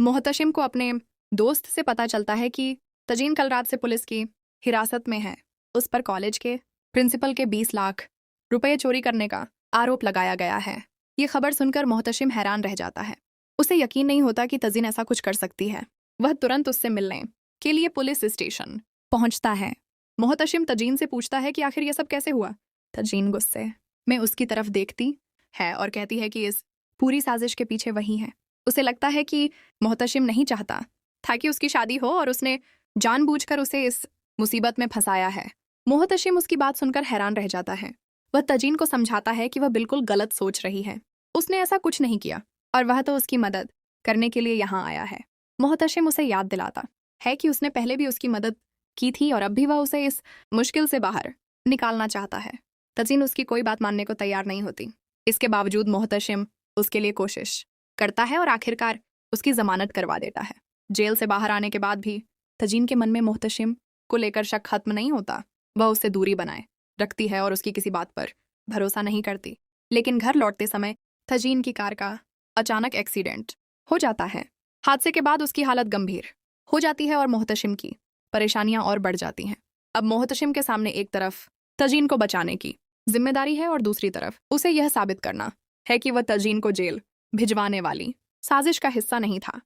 मोहतशिम को अपने दोस्त से पता चलता है कि तजीन कल रात से पुलिस की हिरासत में है। उस पर कॉलेज के प्रिंसिपल के 20 लाख रुपए चोरी करने का आरोप लगाया गया है। ये खबर सुनकर मोहतशिम हैरान रह जाता है। उसे यकीन नहीं होता कि तजीन ऐसा कुछ कर सकती है। वह तुरंत उससे मिलने के लिए पुलिस स्टेशन पहुंचता है। मोहतशिम तजीन से पूछता है कि आखिर ये सब कैसे हुआ। तजीन गुस्से में उसकी तरफ देखती है और कहती है कि इस पूरी साजिश के पीछे वही है। उसे लगता है कि मोहतशिम नहीं चाहता था कि उसकी शादी हो और उसने जानबूझकर उसे इस मुसीबत में फंसाया है। मोहतशिम उसकी बात सुनकर हैरान रह जाता है। वह तजीन को समझाता है कि वह बिल्कुल गलत सोच रही है। उसने ऐसा कुछ नहीं किया और वह तो उसकी मदद करने के लिए यहाँ आया है। मोहतशिम उसे याद दिलाता है कि उसने पहले भी उसकी मदद की थी और अब भी वह उसे इस मुश्किल से बाहर निकालना चाहता है। तजीन उसकी कोई बात मानने को तैयार नहीं होती। इसके बावजूद मोहतशिम उसके लिए कोशिश करता है और आखिरकार उसकी जमानत करवा देता है। जेल से बाहर आने के बाद भी तजीन के मन में मोहतशिम को लेकर शक खत्म नहीं होता। वह उससे दूरी बनाए रखती है और उसकी किसी बात पर भरोसा नहीं करती। लेकिन घर लौटते समय तजीन की कार का अचानक एक्सीडेंट हो जाता है। हादसे के बाद उसकी हालत गंभीर हो जाती है और मोहतशिम की परेशानियां और बढ़ जाती हैं। अब मोहतशिम के सामने एक तरफ तजीन को बचाने की जिम्मेदारी है और दूसरी तरफ उसे यह साबित करना है कि वह तजीन को जेल भिजवाने वाली साजिश का हिस्सा नहीं था।